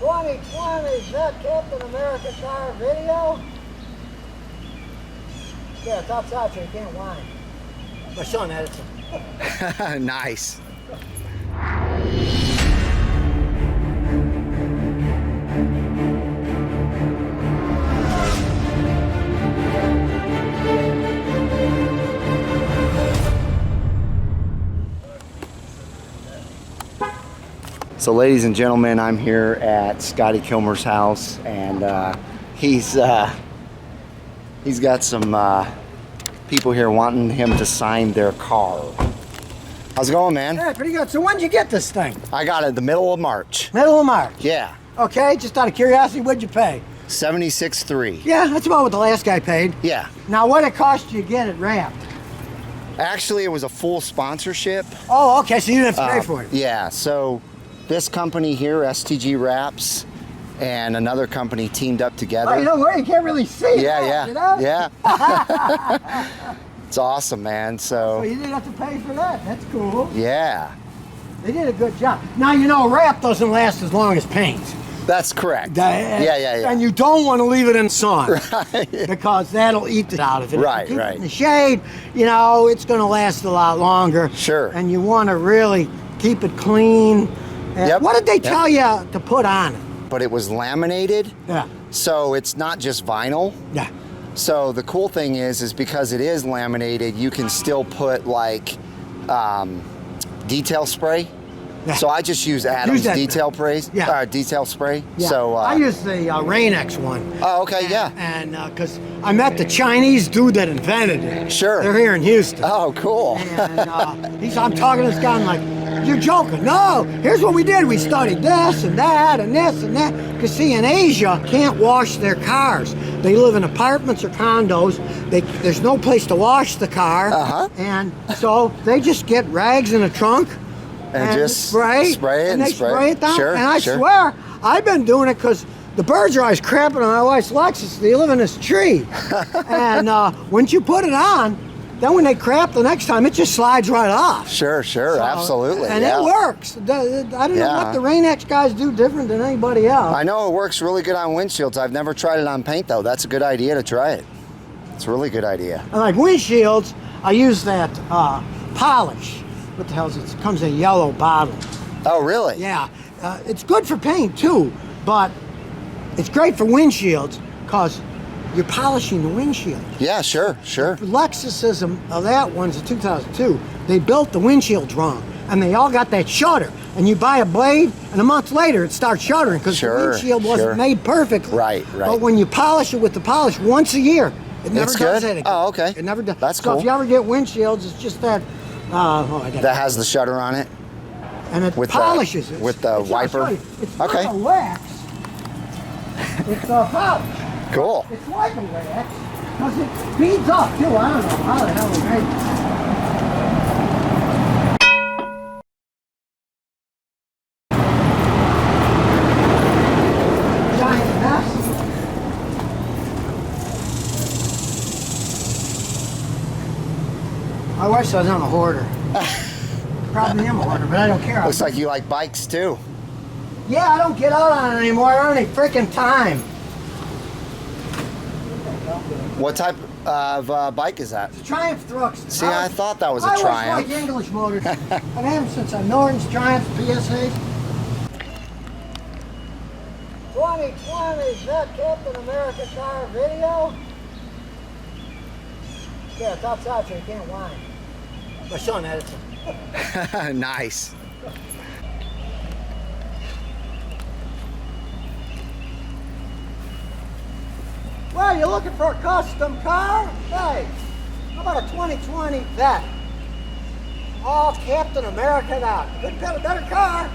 2020, is that Captain America car video? Yeah, it's outside so you can't whine. My son edits it. Nice. So ladies and gentlemen, I'm here at Scotty Kilmer's house, and he's got some people here wanting him to sign their car. How's it going, man? Yeah, pretty good. So when did you get this thing? I got it the middle of March. Middle of March. Yeah. Okay, just out of curiosity, what'd you pay? $76,300. Yeah, that's about what the last guy paid. Yeah. Now, what it cost you to get it wrapped? Actually, it was a full sponsorship. Oh, okay, so you didn't have to pay for it. Yeah, so this company here, STG Wraps, and another company teamed up together. Oh, you know where? You can't really see it. Yeah, You know? yeah. It's awesome, man. So you didn't have to pay for that. That's cool. Yeah. They did a good job. Now, you know, wrap doesn't last as long as paint. That's correct. Yeah. And you don't want to leave it in sun. Right. Because that'll eat it out of it. Right, if you keep right. it in the shade, you know, it's going to last a lot longer. Sure. And you want to really keep it clean. Yep. What did they tell you to put on it? But it was laminated. Yeah. So it's not just vinyl. Yeah. So the cool thing is because it is laminated, you can still put like detail spray. Yeah. So I just use Adam's detail spray. Yeah. Detail spray. Yeah. So I use the Rain-X one. Oh, okay, yeah. And because I met the Chinese dude that invented it. Sure. They're here in Houston. Oh, cool. And I'm talking to this guy, I'm like, you're joking. No, here's what we did. We studied this and that and this and that. Because see, in Asia, can't wash their cars. They live in apartments or condos. There's no place to wash the car. And so they just get rags in a trunk and just spray it and they spray it down. Sure, and I swear, I've been doing it because the birds are always crapping on my wife's Lexus. They live in this tree. And once you put it on, then when they crap the next time, it just slides right off. Sure, absolutely. And it works. I don't know what the Rain-X guys do different than anybody else. I know it works really good on windshields. I've never tried it on paint, though. That's a good idea to try it. It's a really good idea. And like windshields, I use that polish. What the hell is it? It comes in a yellow bottle. Oh, really? Yeah. It's good for paint, too, but it's great for windshields because you're polishing the windshield. Yeah, sure. Lexusism of that one's a 2002. They built the windshields wrong, and they all got that shutter. And you buy a blade, and a month later it starts shuttering because the windshield wasn't made perfectly. Right. But when you polish it with the polish once a year, it never does that again. Oh, okay. It never does. That's cool. So if you ever get windshields, it's just that. That has the shutter on it. And it polishes it with the wiper. It's not a wax. It's a polish. Cool. It's like a wax because it speeds up too. I don't know how the hell they make it. Giant mess. My wife says I'm a hoarder. Probably am a hoarder, but I don't care. Looks like you like bikes too. Yeah, I don't get out on it anymore. I don't have any freaking time. What type of bike is that? It's a Triumph Thrux. See, I thought that was a Triumph. Triumph. I always like English motors. I've had them since Norton's, Triumphs, PSAs. 2020, is that Captain America car video? Yeah, it's outside so you can't whine. My son edits it. Nice. Well, you're looking for a custom car? Hey, how about a 2020 Vet? All Captain America out. Couldn't get a better car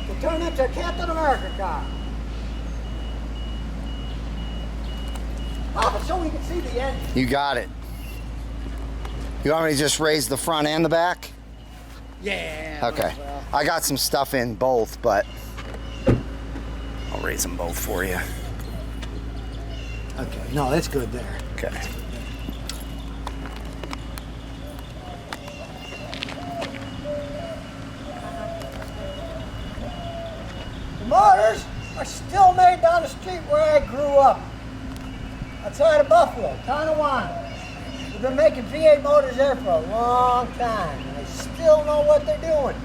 to turn into a Captain America car. Pop it so we can see the engine. You got it. You want me to just raise the front and the back? Yeah. Okay. Well. I got some stuff in both, but I'll raise them both for you. Okay. No, that's good there. Okay. The motors are still made down the street where I grew up, outside of Buffalo, Tonawanda. We've been making V8 motors there for a long time, and they still know what they're doing.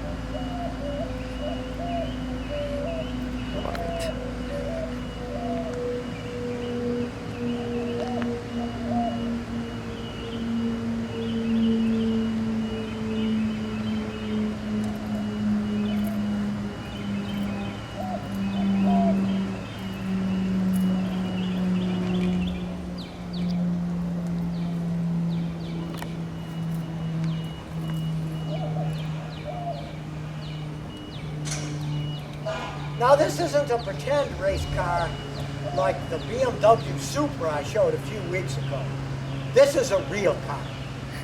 Now this isn't a pretend race car like the BMW Supra I showed a few weeks ago. This is a real car.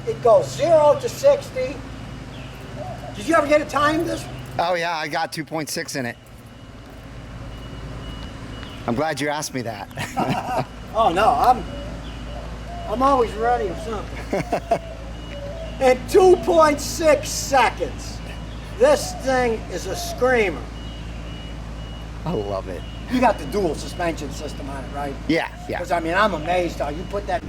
It goes 0 to 60. Did you ever get it timed this? Oh yeah, I got 2.6 in it. I'm glad you asked me that. Oh no, I'm always ready for something. In 2.6 seconds, this thing is a screamer. I love it. You got the dual suspension system on it, right? Yeah. Because I mean, I'm amazed how you put that.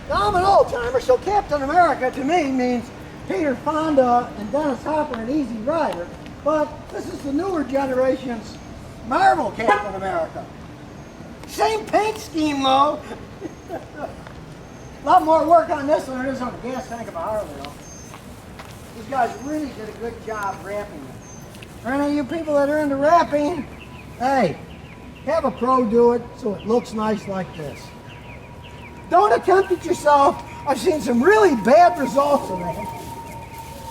Now I'm an old timer, so Captain America to me means Peter Fonda and Dennis Hopper, an Easy Rider. But this is the newer generation's Marvel Captain America. Same paint scheme though. A lot more work on this than there is on the gas tank of a Harley though. These guys really did a good job wrapping it. For any of you people that are into wrapping, hey, have a pro do it so it looks nice like this. Don't attempt it yourself. I've seen some really bad results of that.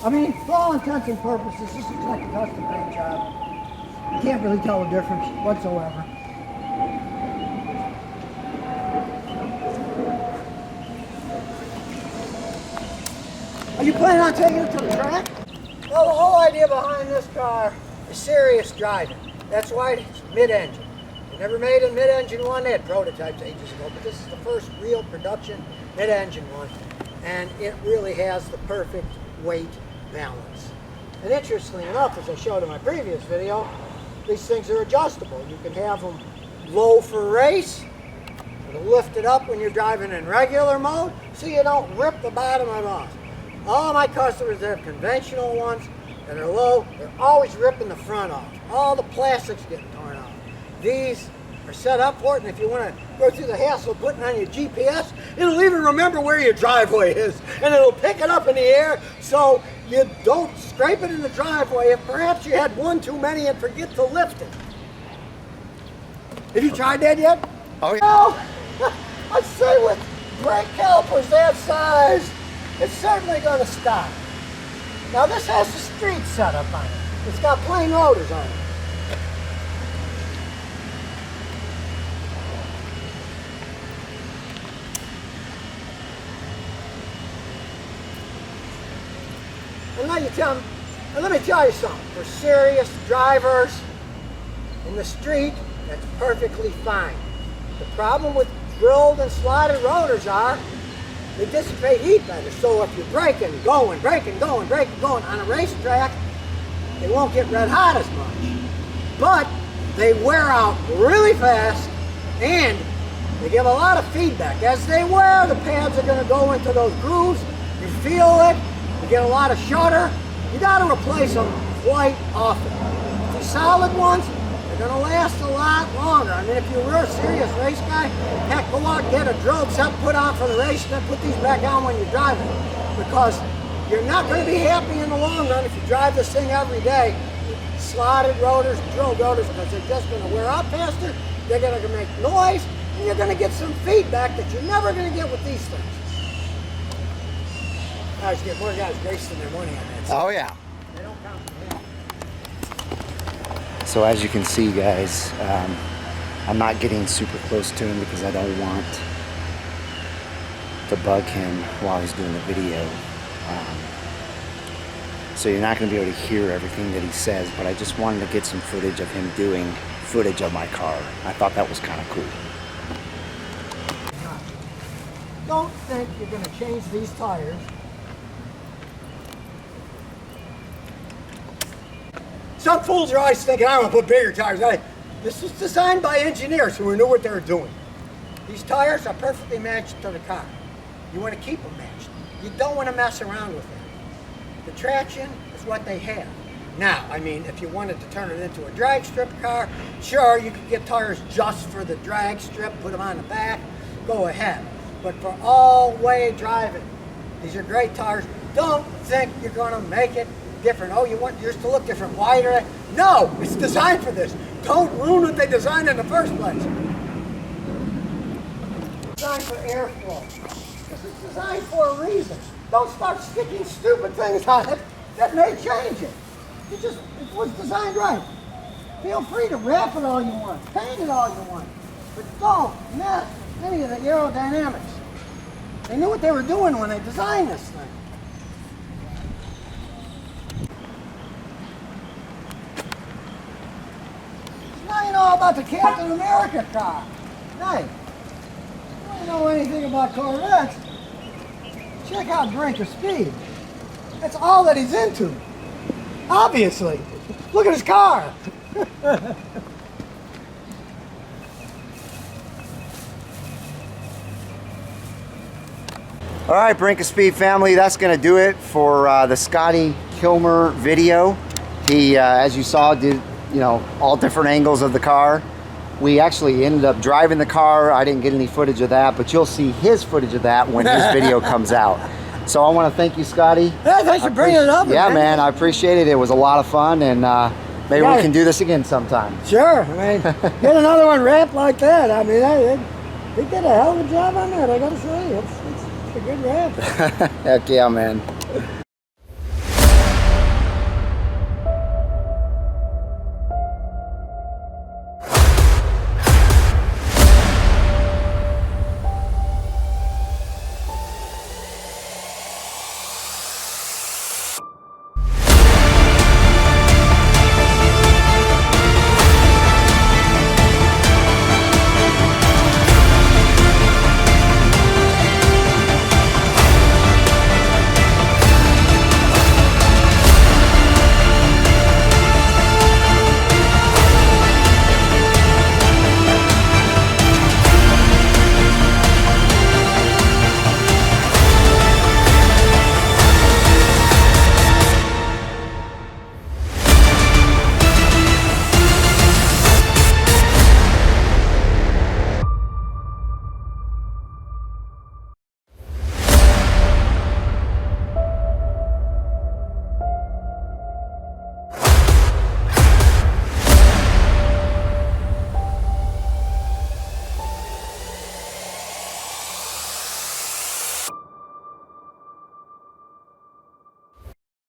I mean, for all intents and purposes, this looks like a custom paint job. You can't really tell the difference whatsoever. Are you planning on taking it to the track? Well, the whole idea behind this car is serious driving. That's why it's mid-engine. They never made a mid-engine one. They had prototypes ages ago, but this is the first real production mid-engine one. And it really has the perfect weight balance. And interestingly enough, as I showed in my previous video, these things are adjustable. You can have them low for race. It'll lift it up when you're driving in regular mode so you don't rip the bottom of it off. All my customers that have conventional ones that are low, they're always ripping the front off. All the plastic's getting torn off. These are set up for it, and if you want to go through the hassle of putting on your GPS, it'll even remember where your driveway is, and it'll pick it up in the air so you don't scrape it in the driveway if perhaps you had one too many and forget to lift it. Have you tried that yet? Oh yeah. Well, I'd say with brake calipers that size, it's certainly going to stop. Now this has the street setup on it. It's got plain rotors on it. And let me tell you something. For serious drivers in the street, that's perfectly fine. The problem with drilled and slotted rotors are they dissipate heat better. So if you're braking, going on a racetrack, they won't get red hot as much. But they wear out really fast and they give a lot of feedback. As they wear, the pads are going to go into those grooves. You feel it. You get a lot of shudder. You got to replace them quite often. The solid ones, they're going to last a lot longer. I mean, if you're a real serious race guy, heck, go out and get a drilled set put on for the race and then put these back on when you're driving. Because you're not going to be happy in the long run if you drive this thing every day. Slotted rotors, drilled rotors, because they're just going to wear out faster. They're going to make noise, and you're going to get some feedback that you're never going to get with these things. Guys get more guys wasting their money on that stuff. Oh yeah. They don't count for that. So as you can see, guys, I'm not getting super close to him because I don't want to bug him while he's doing the video. So you're not going to be able to hear everything that he says, but I just wanted to get some footage of him doing footage of my car. I thought that was kind of cool. Don't think you're going to change these tires. Some fools are always thinking, I'm going to put bigger tires on it. This was designed by engineers who knew what they were doing. These tires are perfectly matched to the car. You want to keep them matched. You don't want to mess around with them. The traction is what they have. Now, I mean, if you wanted to turn it into a drag strip car, sure, you could get tires just for the drag strip, put them on the back, go ahead. But for all-way driving, these are great tires. Don't think you're going to make it different. Oh, you want yours to look different, wider? No, it's designed for this. Don't ruin what they designed in the first place. It's designed for airflow. This is designed for a reason. Don't start sticking stupid things on it that may change it. It was designed right. Feel free to wrap it all you want, paint it all you want, but don't mess any of the aerodynamics. They knew what they were doing when they designed this thing. Now you know all about the Captain America car. Hey, you don't know anything about Corvettes. Check out Brink of Speed. That's all that he's into. Obviously. Look at his car. All right, Brink of Speed family, that's going to do it for the Scotty Kilmer video. He, as you saw, did, you know, all different angles of the car. We actually ended up driving the car. I didn't get any footage of that, but you'll see his footage of that when his video comes out. So I want to thank you, Scotty. Yeah, thanks for bringing it up. Yeah, man, I appreciate it. It was a lot of fun, and maybe we can do this again sometime. Sure. I mean, get another one wrapped like that. I mean, they did a hell of a job on that, I got to say. It's a good wrap. Heck yeah, man.